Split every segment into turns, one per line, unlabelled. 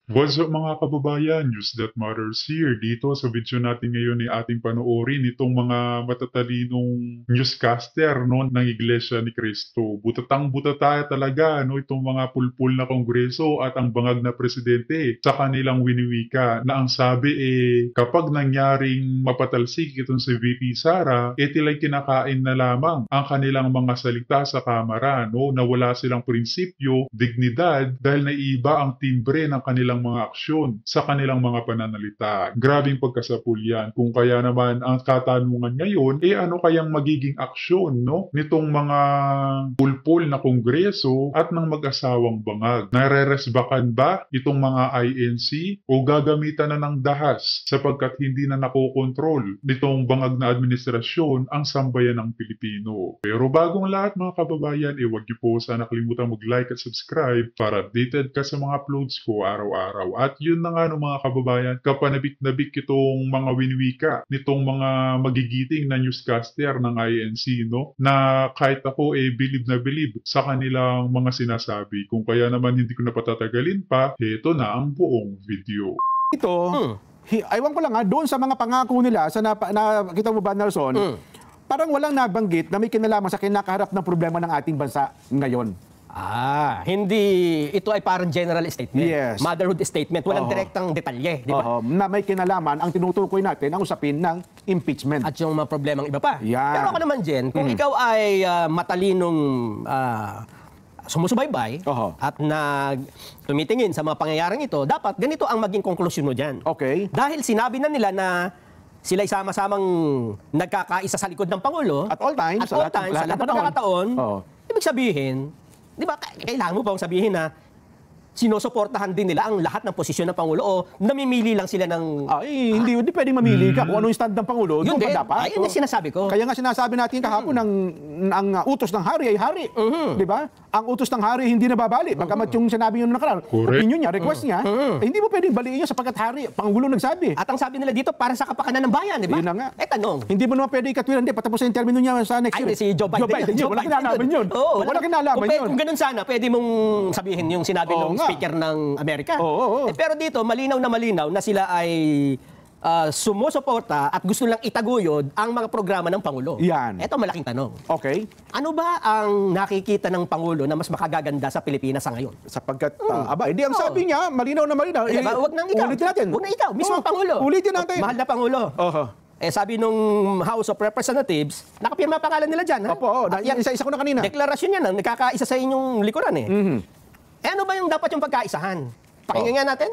What's up mga kababayan, News That Matters here. Dito sa video natin ngayon ay ating panoorin itong mga matatalinong newscaster no, ng Iglesia ni Cristo. Butatang-butata talaga no, itong mga pulpul na kongreso at ang bangag na presidente sa kanilang winiwika na ang sabi kapag nangyaring mapatalsik itong si VP Sara, tila'y kinakain na lamang ang kanilang mga salita sa kamara no, na wala silang prinsipyo, dignidad dahil naiiba ang timbre ng kanilang mga aksyon sa kanilang mga pananalita. Grabing pagkasapul yan. Kung kaya naman ang katanungan ngayon, ano kayang magiging aksyon no, nitong mga pulpul na kongreso at ng mag-asawang bangag? Nareresbakan ba itong mga INC o gagamitan na ng dahas sapagkat hindi na nakokontrol nitong bangag na administrasyon ang sambayan ng Pilipino? Pero bagong lahat mga kababayan, huwag niyo po sana kalimutan mag-like at subscribe para updated ka sa mga uploads ko araw-araw. At yun na nga no, mga kababayan, kapanabik-nabik itong mga winwika nitong mga magigiting na newscaster ng INC no, na kahit ako bilib na bilib sa kanilang mga sinasabi. Kung kaya naman hindi ko na patatagalin pa, ito na ang buong video.
Ito, aywan ko lang doon sa mga pangako nila, sa nakita mo ba, Nelson, parang walang nabanggit na may kinalaman sa kinakaharap ng problema ng ating bansa ngayon.
Hindi, ito ay parang general statement.
Yes.
Motherhood statement. Walang direktang detalye, di ba?
Na may kinalaman, ang tinutukoy natin ang usapin ng impeachment.
At yung mga problemang iba pa.
Yan.
Pero ako naman, Jen, kung ikaw ay matalinong sumusubaybay at tumitingin sa mga pangyayaring ito, dapat ganito ang maging konklusyon mo dyan.
Okay.
Dahil sinabi na nila na sila'y sama-samang nagkakaisa sa likod ng Pangulo.
At all times.
Sa lahat ng pagkakataon. Ibig sabihin, di ba, kailangan mo bang sabihin na sinusuportahan din nila ang lahat ng posisyon ng Pangulo o namimili lang sila ng...
hindi pwedeng mamili ka kung ano yung stand ng Pangulo.
Yun din.
Dapat.
Ayun yung sinasabi ko.
Kaya nga sinasabi natin kahapon ang utos ng hari ay hari. Di ba? Ang utos ng hari hindi nababali. Bagamat yung sinabi nyo nakaraan, opinion niya, request niya, hindi mo pwedeng baliin yun sapagkat hari, Pangulo nagsabi.
At ang sabi nila dito, para sa kapakanan ng bayan, di ba?
Yun na nga.
Tanong.
Hindi mo naman pwede ikatwiran. Hindi, patapos yung termino niya sa next year.
Si Joe Biden.
Wala kinalaman yun. Wala kinalaman yun.
Kung ganun sana, pwede mong sabihin yung sinabi ng speaker ng Amerika. Pero dito, malinaw na sila ay sumusuporta at gusto lang itaguyod ang mga programa ng Pangulo.
Yan.
Ito malaking tanong.
Okay.
Ano ba ang nakikita ng Pangulo na mas makagaganda sa Pilipinas sa ngayon?
Sapagkat, hindi ang sabi niya, malinaw na malinaw.
Huwag nang ikaw.
Ulitin natin.
Huwag na ikaw, mismo ang Pangulo.
Ulitin natin.
Mahal na Pangulo. Sabi nung House of Representatives, nakapirma pangalan nila dyan.
Opo, isa-isa ko na kanina.
Deklarasyon yan, nagkakaisa sa inyong likuran eh. Ano ba yung dapat yung pagkaisahan? Pakinggan nga natin.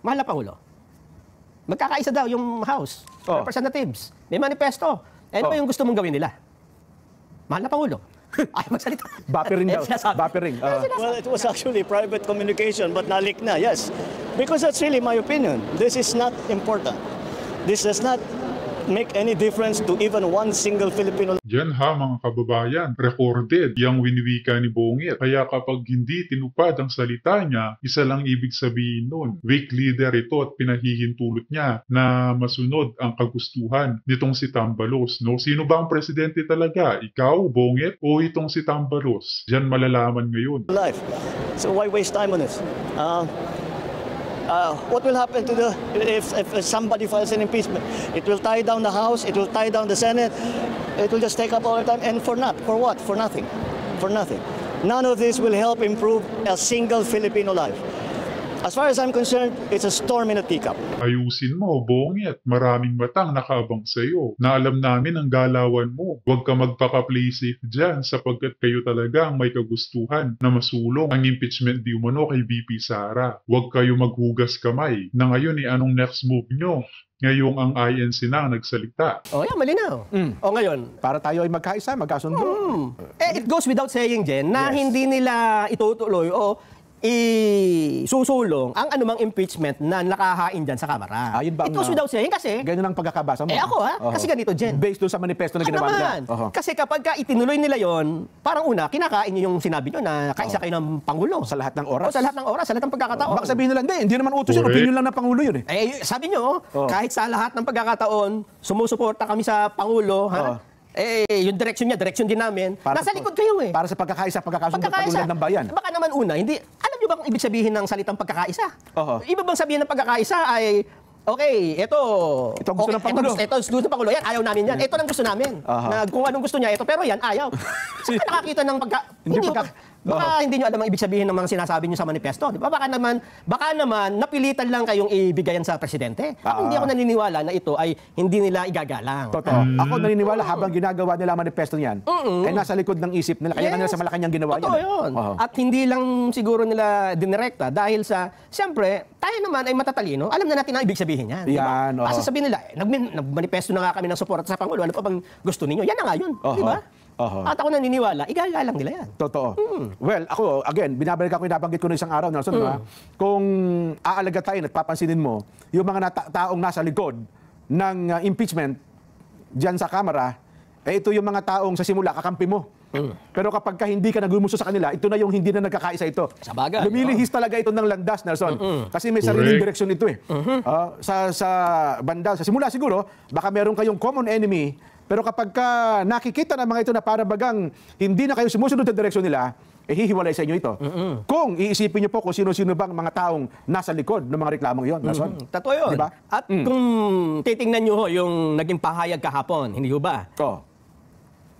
Mahal na Pangulo. Magkakaisa daw yung House Representatives. May manifesto. Ano ba yung gusto mong gawin nila? Mahal na Pangulo. Ay, magsalita.
Bapiring daw. Bapiring.
Well, it was actually private communication, but nalik na, yes. Because that's really my opinion. This is not important. This does not make any difference to even one single Filipino.
Yan mga kababayan, recorded yung winiwika ni Bongit. Kaya kapag hindi tinupad ang salita niya, isa lang ibig sabihin nun. Weak leader ito at pinahihintulot niya na masunod ang kagustuhan nitong si Tambalos. No? Sino ba ang presidente talaga? Ikaw, Bongit, o itong si Tambalos? Diyan malalaman ngayon.
Life. So why waste time on this? What will happen to if somebody files an impeachment? It will tie down the House, it will tie down the Senate, it will just take up all the time, and for what? For nothing. For nothing. None of this will help improve a single Filipino life. As far as I'm concerned, it's a storm in a teacup.
Ayusin mo, Bongit. Maraming matang nakaabang sa'yo. Na alam namin ang galawan mo. Huwag ka magpaka-play safe dyan sapagkat kayo talaga ang may kagustuhan na masulong ang impeachment di umano kay VP Sara. Huwag kayo maghugas kamay. Na ngayon anong next move nyo? Ngayong ang INC na nagsalita.
Yan, malinaw. O ngayon,
para tayo ay magkaisa, magkasundo.
It goes without saying, Jen, na hindi nila itutuloy o isusulong ang anumang impeachment na nakahain dyan sa Kamara.
Yun ba
It goes without saying kasi...
Ganyan ang pagkakabasa mo.
Ako kasi ganito, Jen.
Based doon sa manifesto na ginawa niya.
Kasi kapag itinuloy nila yon, parang una, kinakain nyo yung sinabi nyo na kaisa kayo ng Pangulo.
Sa lahat ng oras.
Sa lahat ng oras, sa lahat ng pagkakataon.
Baka sabihin nila, hindi naman utos yun. Opinion lang ng Pangulo yun eh.
Sabi nyo, kahit sa lahat ng pagkakataon, sumusuporta kami sa Pangulo, yung direction din namin. Nasa likod kayo eh.
Para sa pagkakaisa, pagkakasundo, pagulad ng bayan.
Baka naman una, hindi, alam nyo niyo ba kung ibig sabihin ng salitang pagkakaisa?
Oho.
Ibig bang sabihin ng pagkakaisa ay, okay, ito
gusto ng Pangulo.
Ito gusto ng Pangulo. Yan, ayaw namin yan. Ito lang gusto namin.
Aha.
Na kung anong gusto niya, ito. Pero yan, ayaw. Saan ka nakakita ng baka hindi nyo alam ang ibig sabihin ng mga sinasabi nyo sa manifesto. Di ba? Baka naman, napilitan lang kayong ibigayan sa presidente. Ako hindi ako naniniwala na ito ay hindi nila igagalang.
Totoo. Ako naniniwala habang ginagawa nila ang manifesto niyan, ay nasa likod ng isip nila. Kaya nila sa Malacanang ginawa
Totoo
yan.
yun.
Oho.
At hindi lang siguro nila dinirekta dahil sa, siyempre, tayo naman ay matatalino. Alam na natin ang ibig sabihin yan.
Yan,
Diba?
oho.
Kasi sabihin nila, nagmanifesto na nga kami ng suporta sa Pangulo. Ano pa bang gusto ninyo? Yan na nga yun.
Oho.
Di ba?
Oho.
At ako naniniwala, igagalang nila yan.
Totoo. Well, ako, again, binabalik ako, nabanggit ko na isang araw, Nelson, ha? Kung aalaga tayo at papansinin mo, yung mga taong nasa likod ng impeachment dyan sa Kamara, ito yung mga taong sa simula, kakampi mo. Pero kapag hindi ka nagumusto sa kanila, ito na yung hindi na nagkakaisa ito.
Sa bagay,
Lumilihis talaga ito ng landas, Nelson. Kasi may sariling direksyon ito eh. Sa banda, sa simula siguro, baka meron kayong common enemy, pero kapag ka nakikita ng mga ito na para bagang hindi na kayo sumusunod sa direksyon nila, hihiwalay sa inyo ito. Kung iisipin niyo po kung sino-sino bang mga taong nasa likod ng mga reklamong iyon, Nelson.
Totoo yun.
Diba?
At kung titingnan nyo ho yung naging pahayag kahapon, hindi ho ba?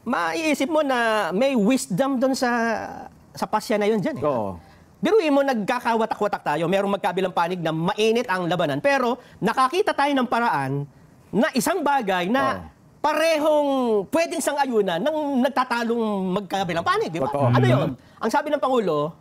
Maiisip mo na may wisdom doon sa pasya na yun dyan.
Oo.
Biruin mo, nagkakawatak-watak tayo, merong magkabilang panig na mainit ang labanan, pero nakakita tayo ng paraan na isang bagay na parehong pwedeng sang-ayunan ng nagtatalong magkabilang panig, di ba?
Totoo.
Ano yun? Ang sabi ng Pangulo,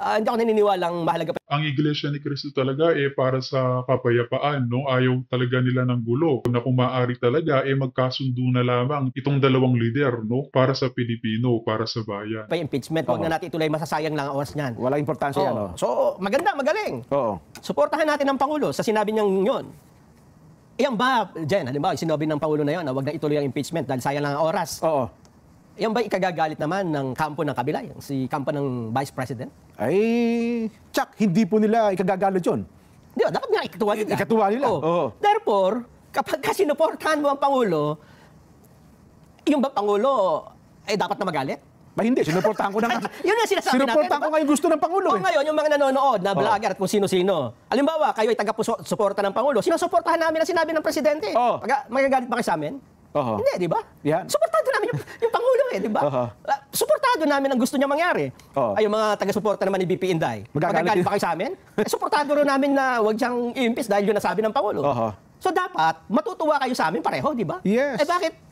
hindi ako naniniwalang mahalaga pa.
Ang Iglesia ni Cristo talaga para sa kapayapaan, no? Ayaw talaga nila ng gulo. Na kung maaari talaga magkasundo na lamang itong dalawang lider, no? Para sa Pilipino, para sa bayan.
Pa impeachment, huwag na natin ituloy, masasayang lang ang oras niyan.
Walang importansya yan.
Oo. So, maganda, magaling.
Oo.
Suportahan natin ang Pangulo sa sinabi niyang yun. Iyan ba, Jen, halimbawa, sinabi ng Pangulo na yun na huwag na ituloy ang impeachment dahil sayang lang ang oras.
Oo.
Iyan ba ikagagalit naman ng kampo ng kabila, yung si kampo ng Vice President?
Ay, tsak, hindi po nila ikagagalit yun.
Di ba? Dapat nga ikatuwa nila.
Ikatuwa nila, oo.
Therefore, kapag sinuportahan mo ang Pangulo, yung ba Pangulo, dapat na magalit?
Ba hindi, sinuportahan ko na nga.
Yun ang sinasabi natin.
Sinuportahan ko nga yung gusto ng Pangulo.
O ngayon, yung mga nanonood na vlogger at kung sino-sino. Halimbawa, kayo ay taga-suporta ng Pangulo. Sinusuportahan namin ang sinabi ng Presidente.
Oo.
Magagalit ba kayo sa amin?
Oho.
Hindi, di ba?
Yan.
Suportado namin yung Pangulo di ba? Suportado namin ang gusto niya mangyari. Ay, yung mga taga-suporta naman ni BP Inday. Magagalit ba kayo sa amin? Suportado rin namin na huwag siyang i-impeach dahil yun nasabi ng Pangulo. So dapat, matutuwa kayo sa amin pareho, di ba?
Yes.
Bakit?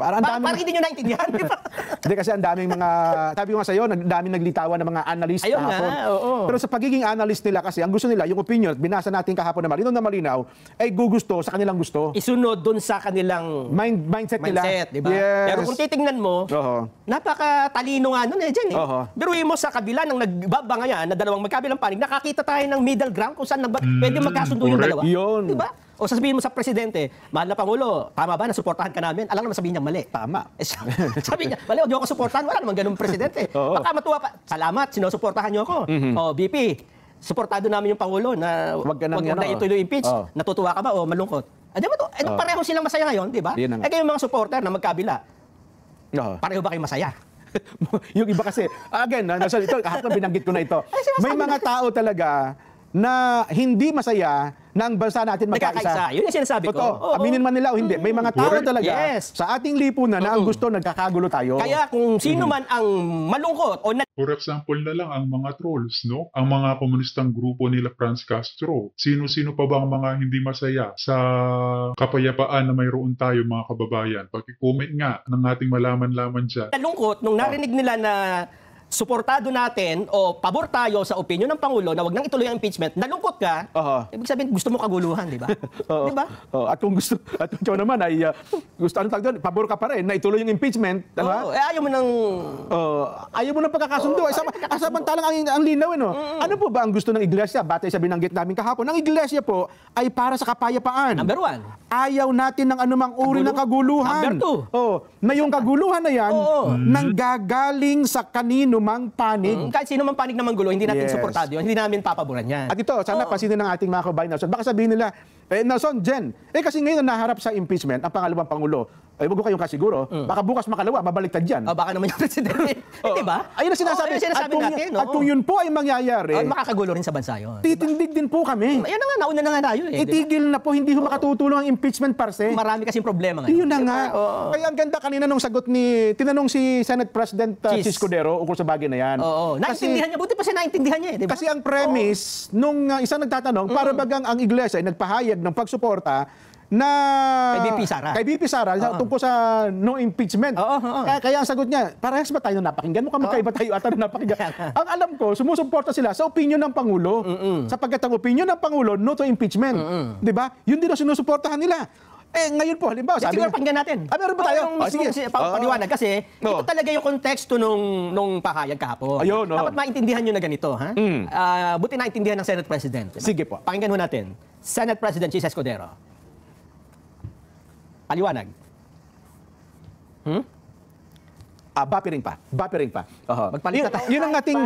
Parang
Parang hindi nyo naintindihan, di ba?
Hindi kasi ang daming mga, sabi ko nga sa'yo, ang daming naglitawan ng mga analyst
Ayun
kahapon.
nga, oo.
Pero sa pagiging analyst nila kasi, ang gusto nila, yung opinion, binasa natin kahapon na malinaw, ay gugusto sa kanilang gusto.
Isunod dun sa kanilang
Mindset nila.
di ba?
Yes.
Pero kung titingnan mo, napakatalino nga nun dyan Biruin mo sa kabila ng nagbabangayan na dalawang magkabilang panig, nakakita tayo ng middle ground kung saan pwede magkasundo yung dalawa.
Yun.
Di ba? O sasabihin mo sa Presidente, mahal na Pangulo, tama ba na suportahan ka namin? Alam naman sabihin niya mali.
Tama.
Sabi niya, mali, hindi ako suportahan. Wala naman ganun Presidente. Baka matuwa pa. Salamat, sinusuportahan niyo ako. O, BP, suportado namin yung Pangulo na wag na ituloy impeach. Natutuwa ka ba o malungkot? Pareho silang masaya ngayon, di ba? Kayong mga supporter na magkabila, pareho ba kayo masaya?
Yung iba kasi, again, ito, kahapon binanggit ko na ito. May mga tao talaga na hindi masaya na ang bansa natin magkaisa.
Yun yung sinasabi ko.
Totoo. Aminin man nila o hindi. May mga tao talaga sa ating lipunan na ang gusto nagkakagulo tayo.
Kaya kung sino man ang malungkot o
For example na lang, ang mga trolls, no? Ang mga komunistang grupo nila Franz Castro. Sino-sino pa ba ang mga hindi masaya sa kapayapaan na mayroon tayo, mga kababayan? Pag-comment nga ng ating malaman-laman dyan.
nalungkot nung narinig nila na suportado natin o pabor tayo sa opinion ng Pangulo na wag nang ituloy ang impeachment, nalungkot ka, ibig sabihin gusto mo kaguluhan, di ba? Di ba?
At kung gusto, at kung ikaw naman ay gusto, anong tawag doon, pabor ka pa rin na ituloy yung impeachment,
ayaw mo nang...
ayaw mo nang pagkakasundo. Samantalang ang linaw, no? Ano po ba ang gusto ng Iglesia? Batay sa binanggit namin kahapon, ang Iglesia po ay para sa kapayapaan.
Number 1.
Ayaw natin ng anumang uri ng kaguluhan.
Number 2.
Na yung kaguluhan na yan, nanggagaling sa kanino mang panig.
Kahit sino mang panig na manggulo, hindi natin suportado yun, hindi namin papaboran yan.
At ito, sana pansinin ng ating mga kabayan. Baka sabihin nila, Nelson, Jen, kasi ngayon naharap sa impeachment ang pangalawang Pangulo. Huwag ko kayong kasiguro. Baka bukas makalawa, mabaliktad yan.
Baka naman yung presidente. Diba?
Ayun ang sinasabi.
Natin.
At kung yun po ay mangyayari,
makakagulo rin sa bansa yun.
titindig din po kami.
Ayan na nga, nauna na nga tayo eh.
Itigil na po, hindi ho makatutulong ang impeachment per se.
Marami kasing problema ngayon.
Yun na nga. Kaya ang ganda kanina nung sagot tinanong si Senate President Chis Cordero ukol sa bagay na yan.
Naintindihan niya. Buti pa siya naintindihan niya eh. Diba?
Kasi ang premise nung isang nagtatanong, para bagang ang iglesia ay nagpahayag ng pagsuporta na kay BP Sara tungkol sa no impeachment. Kaya ang sagot niya, parehas ba tayo napakinggan? Mukhang magkaiba tayo ata na napakinggan. Ang alam ko, sumusuporta sila sa opinion ng Pangulo. Sapagkat ang opinion ng Pangulo, no to impeachment. Di ba? Yun din ang sinusuportahan nila. Ngayon po, halimbawa, sabi
siguro pakinggan natin.
Meron ba tayo?
Sige. Paliwanag kasi ito talaga yung konteksto nung pahayag kahapon.
Ayun,
dapat maintindihan nyo na ganito. Ha? Buti naintindihan ng Senate President. Diba?
Sige po.
Pakinggan mo natin. Senate President Chis Escudero. Paliwanag.
Bapiring pa.
Magpalit na tayo.
Yun ang ating...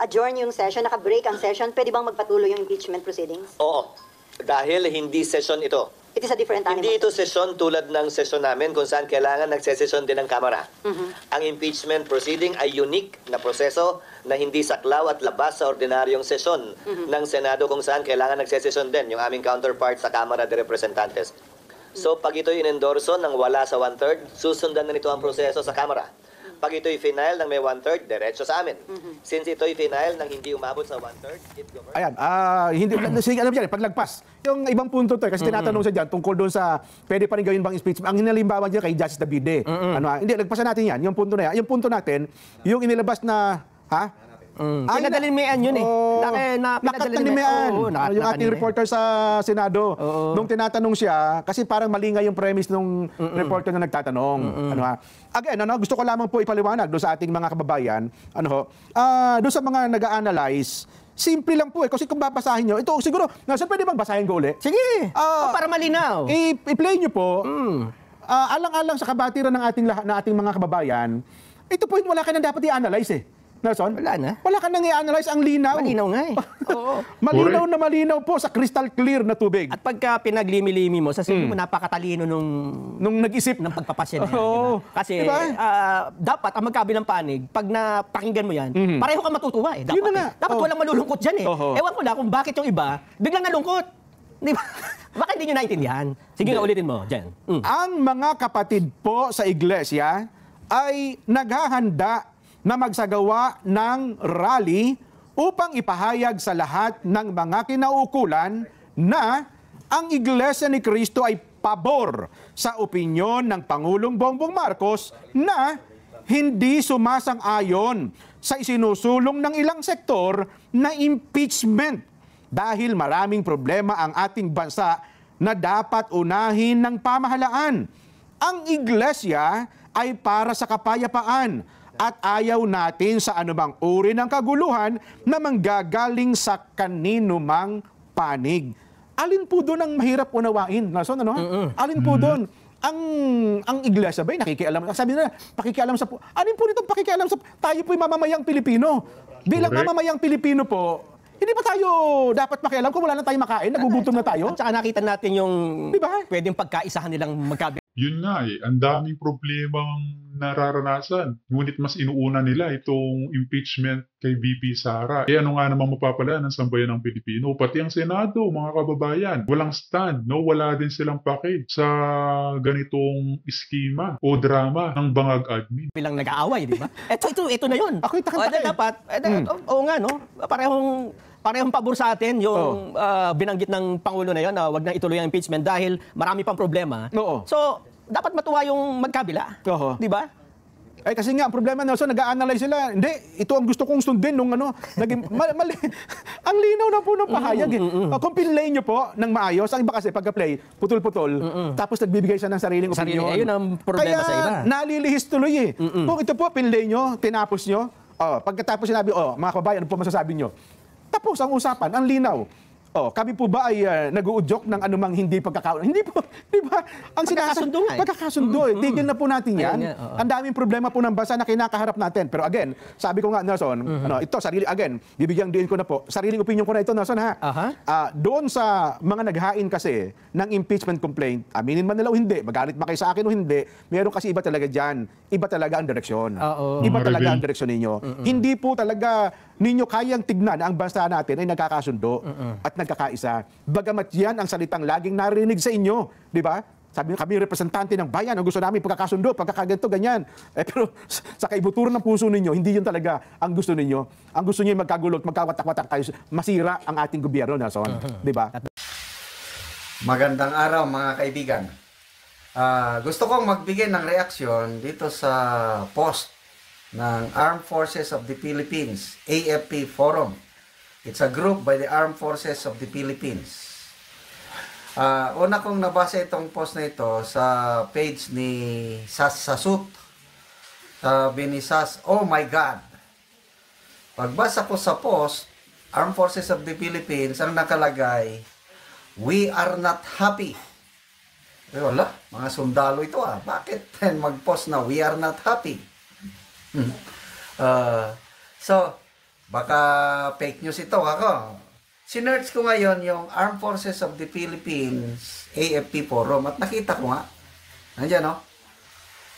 Adjourn yung session, naka-break ang session, pwede bang magpatuloy yung impeachment proceedings?
Oo. Dahil hindi session ito.
It is a different animal.
Hindi ito session tulad ng session namin kung saan kailangan nagsesesyon din ng Kamara. Ang impeachment proceeding ay unique na proseso na hindi saklaw at labas sa ordinaryong sesyon ng Senado kung saan kailangan nagsesesyon din yung aming counterpart sa Kamara de Representantes. So pag ito'y inendorso ng wala sa 1/3, susundan na nito ang proseso sa Kamara. Pag ito'y final ng may 1/3, diretso sa amin. Since ito'y final ng hindi umabot sa 1/3, it governs.
Ayan, hindi, sige, alam mo dyan, paglagpas. Yung ibang punto to, kasi tinatanong siya dyan, tungkol doon sa, pwede pa rin gawin bang impeachment. Ang hinalimbawa dyan kay Justice Davide. Hindi, lagpasan natin yan, yung punto na yan. Yung punto natin, yung inilabas na,
Pinadalimean yun eh.
Nakatanimean. Yung ating reporter sa Senado. Nung tinatanong siya, kasi parang mali nga yung premise nung reporter na nagtatanong. Again, gusto ko lamang po ipaliwanag doon sa ating mga kababayan. Doon sa mga nag-a-analyze, simple lang po kung babasahin nyo, ito siguro, pwede bang basahin ko ulit?
Sige, para malinaw.
I-play nyo po, alang-alang sa kabatiran ng ating mga kababayan, ito po wala ka nang dapat i-analyze eh. Nelson?
Wala na.
Wala ka nang i-analyze ang linaw.
Malinaw nga eh.
Malinaw na malinaw po sa crystal clear na tubig.
At pagka pinaglimi-limi mo, sasabihin mo napakatalino nung
nag-isip
ng pagpapasya na yan. Diba? Kasi dapat ang magkabilang panig, pag napakinggan mo yan, pareho ka matutuwa eh. Dapat walang malulungkot dyan eh. Ewan ko na kung bakit yung iba, biglang nalungkot. Di ba? Baka hindi nyo naintindihan. Sige nga, ulitin mo, Jen.
Ang mga kapatid po sa iglesia ay naghahanda na magsagawa ng rally upang ipahayag sa lahat ng mga kinaukulan na ang Iglesia ni Cristo ay pabor sa opinyon ng Pangulong Bongbong Marcos na hindi sumasang-ayon sa isinusulong ng ilang sektor na impeachment dahil maraming problema ang ating bansa na dapat unahin ng pamahalaan. Ang Iglesia ay para sa kapayapaan at ayaw natin sa anumang uri ng kaguluhan na manggagaling sa kanino mang panig. Alin po doon ang mahirap unawain? Nelson, Alin po doon? Ang iglesia ba nakikialam? Sabi nila, pakikialam sa... Alin po nitong pakikialam sa... Tayo po'y mamamayang Pilipino. Bilang mamamayang Pilipino po, hindi ba tayo dapat makialam kung wala na tayong makain? Nagugutom na tayo?
At saka nakita natin yung pwedeng pagkaisahan nilang
Yun nga ang daming problemang nararanasan. Ngunit mas inuuna nila itong impeachment kay VP Sara. Ano nga naman mapapala ng sambayan ng Pilipino? Pati ang Senado, mga kababayan, walang stand, wala din silang package sa ganitong iskema o drama ng bangag admin.
Bilang nag-aaway, di ba? Ito na yun.
Ako
dapat, oo nga, parehong pabor sa atin yung binanggit ng Pangulo na yun na wag na ituloy ang impeachment dahil marami pang problema. So, dapat matuwa yung magkabila. Di ba?
Kasi nga, ang problema, Nelson, nag-a-analyze sila. Hindi, ito ang gusto kong sundin nung naging, mali. Ang linaw na po ng pahayag kung pinlay nyo po ng maayos, ang iba kasi pagka-play, putol-putol, tapos nagbibigay siya ng sariling opinion.
Ayun ang problema sa iba.
Kaya nalilihis tuloy Kung ito po, pinlay nyo, tinapos nyo, pagkatapos sinabi, mga kababayan, ano po masasabi nyo? Tapos ang usapan, ang linaw. kami po ba ay nag-uudyok ng anumang hindi pagkakaunawaan? Hindi po, di ba? Ang
Pagkakasundo nga eh.
Pagkakasundo eh. Tigil na po natin yan.
Ayun nga, oo.
Ang daming problema po ng bansa na kinakaharap natin. Pero again, sabi ko nga, Nelson, ito, bibigyan din ko na po, sariling opinion ko na ito, Nelson, ha? Doon sa mga naghain kasi ng impeachment complaint, aminin man nila o hindi, magalit ba kayo sa akin o hindi, meron kasi iba talaga dyan. Iba talaga ang direksyon. Iba talaga ang direksyon ninyo. Hindi po talaga ninyo kayang tignan ang bansa natin ay nagkakasundo at nagkakaisa. Bagamat yan ang salitang laging narinig sa inyo, di ba? Sabi kami representante ng bayan, ang gusto namin pagkakasundo, pagkakaganto, ganyan. Pero sa kaibuturan ng puso ninyo, hindi yun talaga ang gusto ninyo. Ang gusto niyo magkagulot, magkawatak-watak tayo, masira ang ating gobyerno, Nelson. Di ba?
Magandang araw mga kaibigan. Gusto kong magbigay ng reaksyon dito sa post ng Armed Forces of the Philippines, AFP Forum. It's a group by the Armed Forces of the Philippines. Una kong nabasa itong post na ito sa page ni Sas Sasut. Sabi ni Sas, "Oh my God." Pagbasa ko sa post, Armed Forces of the Philippines, ang nakalagay, "We are not happy." Wala, mga sundalo ito Bakit mag-post na we are not happy? So, baka fake news ito ako. Sinearch ko ngayon yung Armed Forces of the Philippines AFP Forum at nakita ko nga. Nandiyan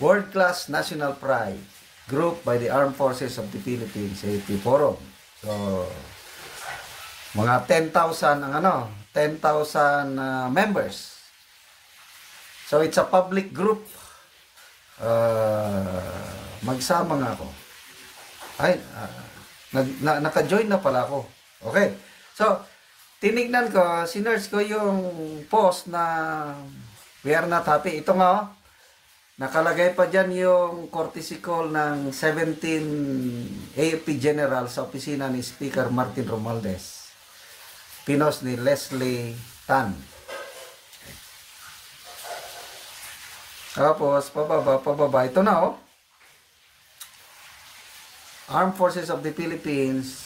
World Class National Pride Group by the Armed Forces of the Philippines AFP Forum. So, mga 10,000 ang 10,000 members. So, it's a public group. Magsama nga ako. Ay, naka-join na pala ako. Okay. So, tinignan ko, sinearch ko yung post na we are not happy. Ito nga, nakalagay pa dyan yung courtesy call ng 17 AFP General sa opisina ni Speaker Martin Romualdez. Pinos ni Leslie Tan. Tapos, pababa. Ito na Armed Forces of the Philippines,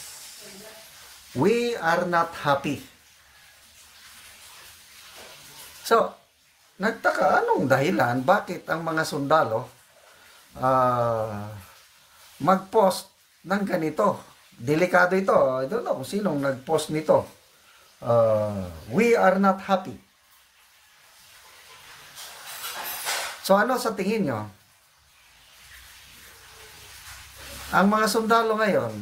we are not happy. So, nagtaka, anong dahilan? Bakit ang mga sundalo mag-post ng ganito? Delikado ito. I don't know kung sinong nag-post nito. We are not happy. So, ano sa tingin nyo? Ang mga sundalo ngayon,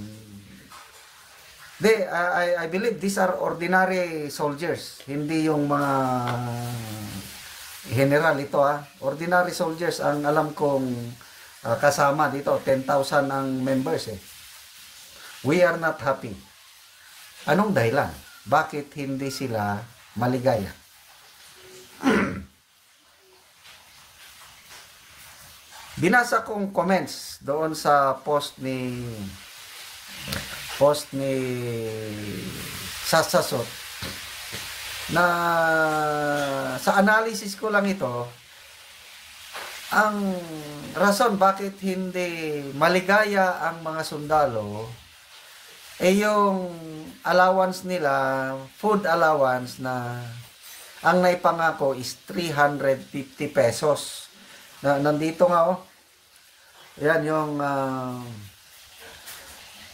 I believe these are ordinary soldiers. Hindi yung mga general ito Ordinary soldiers ang alam kong kasama dito. 10,000 ang members We are not happy. Anong dahilan? Bakit hindi sila maligaya? Binasa kong comments doon sa post ni Sasasot na sa analysis ko lang ito, ang rason bakit hindi maligaya ang mga sundalo yung allowance nila, food allowance na ang naipangako is 350 pesos. Nandito nga yan yung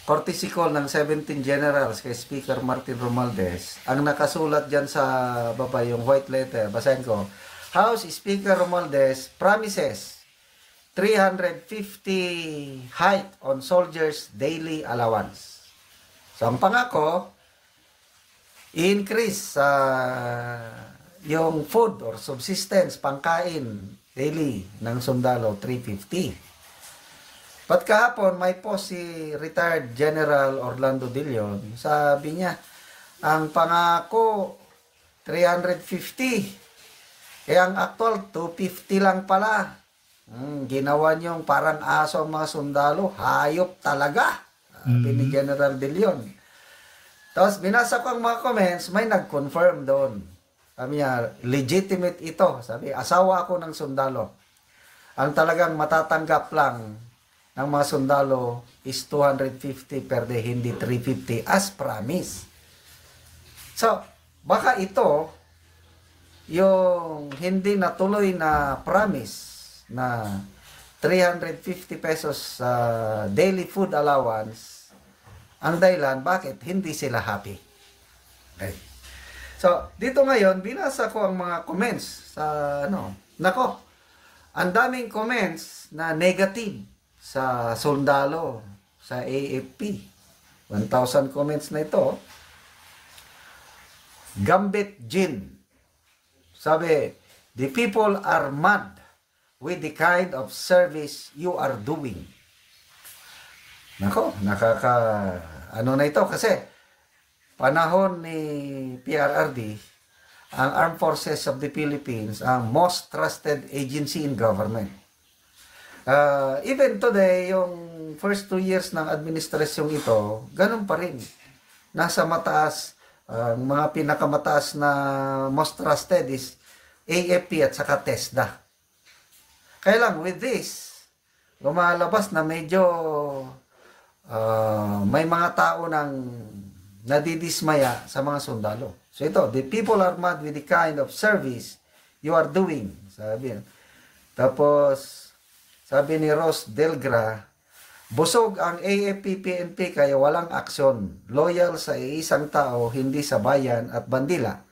courtesy call ng 17 generals kay Speaker Martin Romualdez. Ang nakasulat dyan sa baba yung white letter, basahin ko. House Speaker Romualdez promises 350 hike on soldiers' daily allowance. So ang pangako, increase yung food or subsistence, pangkain daily ng sundalo, 350. But kahapon, may post si retired General Orlando Dillon. Sabi niya, ang pangako, 350. Ang actual, 250 lang pala. Ginawa niyong parang aso ang mga sundalo. Hayop talaga. Sabi ni General Dillon. Tapos, binasa ko ang mga comments, may nag-confirm doon. Sabi niya, legitimate ito. Sabi, asawa ako ng sundalo. Ang talagang matatanggap lang ng mga sundalo is 250 per day, hindi 350 as promised. So, baka ito yung hindi natuloy na promise na 350 pesos daily food allowance ang dahilan bakit hindi sila happy. Okay. So, dito ngayon, binasa ko ang mga comments sa nako, ang daming comments na negative sa sundalo, sa AFP. 1,000 comments na ito. Gambit Jin. Sabi, the people are mad with the kind of service you are doing. Nako, ano na ito kasi panahon ni PRRD, ang Armed Forces of the Philippines ang most trusted agency in government. Even today, yung first 2 years ng administrasyong ito, ganun pa rin. Nasa mataas, mga pinakamataas na most trusted is AFP at saka TESDA. Kaya lang, with this, lumalabas na medyo may mga tao nang nadidismaya sa mga sundalo. So ito, the people are mad with the kind of service you are doing. Sabi. Tapos, sabi ni Ross Delgra, busog ang AFP-PNP kaya walang aksyon. Loyal sa isang tao, hindi sa bayan at bandila.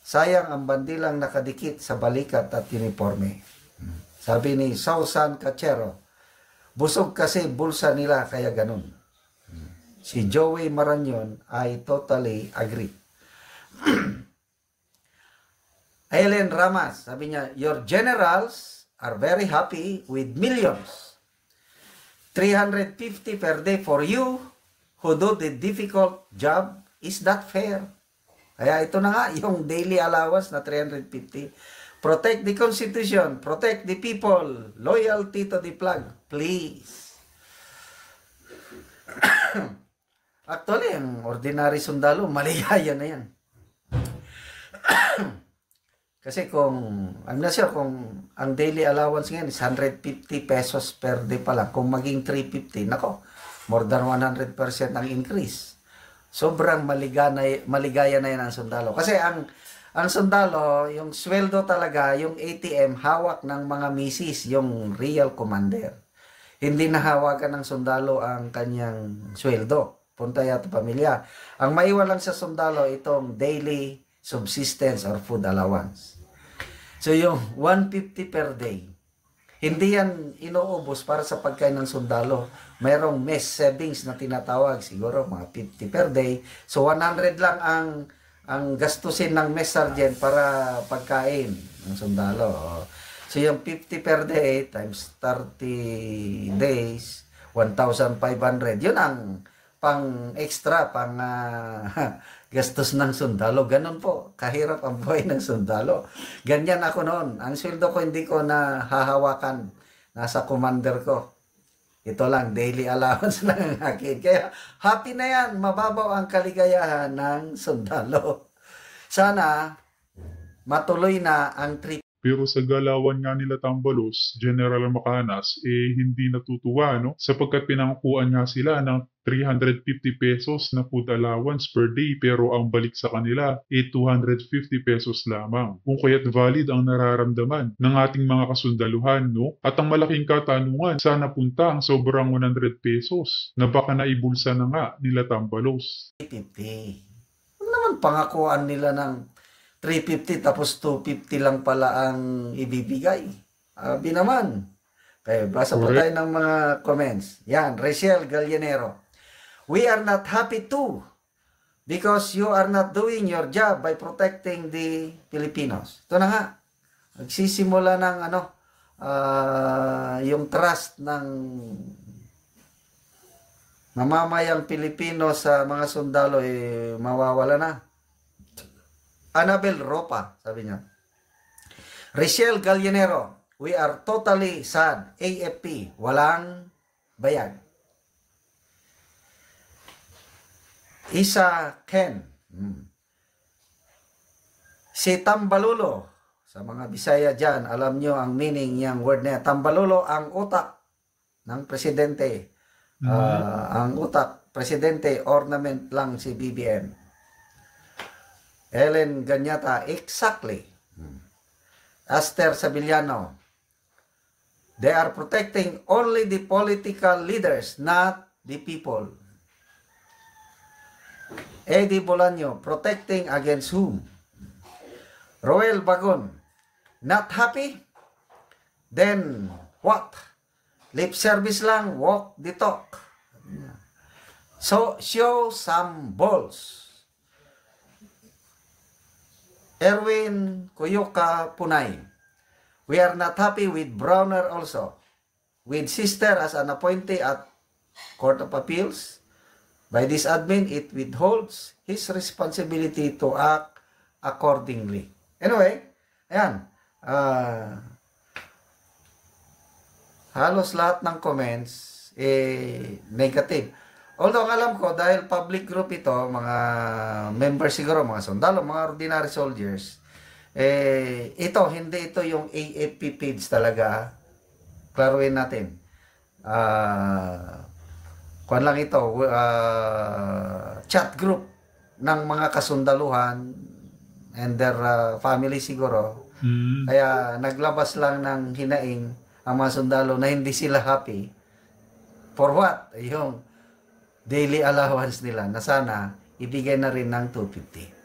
Sayang ang bandilang nakadikit sa balikat at uniforme. Sabi ni Sausan Cachero, busog kasi bulsa nila kaya ganun. Si Joey Maranyon ay totally agree. Helen Ramas, sabi niya, your generals are very happy with millions. 350 per day for you who do the difficult job. Is that fair? Kaya ito na nga, yung daily allowance na 350. Protect the Constitution. Protect the people. Loyalty to the flag. Please. Actually, ang ordinary sundalo, maligaya na yan. Kasi I'm not sure kung ang daily allowance ngayon is 150 pesos per day pa lang. Kung maging 350, nako, more than 100% ang increase. Sobrang maligaya na yan ang sundalo. Kasi ang sundalo, yung sweldo talaga, yung ATM, hawak ng mga misis, yung real commander. Hindi nahawakan ng sundalo ang kanyang sweldo. Punta yato pamilya. Ang maiwan lang sa sundalo, itong daily subsistence or food allowance. So yung 150 per day, hindi yan inuubos para sa pagkain ng sundalo. Mayroong mess savings na tinatawag, siguro mga 50 per day. So 100 lang ang gastusin ng mess sergeant para pagkain ng sundalo. So yung 50 per day times 30 days, 1,500. Yun ang pang extra, pang gastos ng sundalo. Ganun po, kahirap ang buhay ng sundalo. Ganyan ako noon. Ang sweldo ko hindi ko na hahawakan. Nasa commander ko. Ito lang, daily allowance lang ang akin. Kaya happy na yan. Mababaw ang kaligayahan ng sundalo. Sana matuloy na ang trip.
Pero sa galawan nga nila Tambalos, General Macanas, hindi natutuwa, no? Sapagkat pinangkuan nga sila ng 350 pesos na food allowance per day, pero ang balik sa kanila 250 pesos lamang. Kung kaya't valid ang nararamdaman ng ating mga kasundaluhan, no? At ang malaking katanungan, saan napunta ang sobrang 100 pesos na baka naibulsa na nga nila Tambalos?
350. Ano naman pangakuan nila ng 350 tapos 250 lang pala ang ibibigay. Abi naman. Kaya basa po tayo ng mga comments. Yan, Rachel Gallinero. We are not happy too because you are not doing your job by protecting the Filipinos. Ito na nga. Nagsisimula ng yung trust ng mamamayang Pilipino sa mga sundalo mawawala na. Annabel Ropa, sabi niya. Rachel Gallinero, we are totally sad. AFP, walang bayag. Isa Ken. Si Tambalulo, sa mga Bisaya dyan, alam nyo ang meaning niyang word na yan. Tambalulo, ang utak ng presidente. Ang utak, presidente, ornament lang si BBM. Ellen Ganyata, exactly. Aster Sabillano, they are protecting only the political leaders, not the people. Eddie Bolaño, protecting against whom? Roel Bagon, not happy? Then what? Lip service lang, walk the talk. So, show some balls. Erwin Kuyuka Punay, we are not happy with Browner also. With sister as an appointee at Court of Appeals, by this admin, it withholds his responsibility to act accordingly. Anyway, ayan. Halos lahat ng comments, negative. Although ang alam ko, dahil public group ito, mga members siguro, mga sundalo, mga ordinary soldiers, hindi ito yung AFP page talaga. Klaruin natin. Kuwan lang ito, chat group ng mga kasundaluhan and their family siguro. Kaya naglabas lang ng hinaing ang mga sundalo na hindi sila happy. For what? Yung daily allowance nila na sana ibigay na rin ng 250.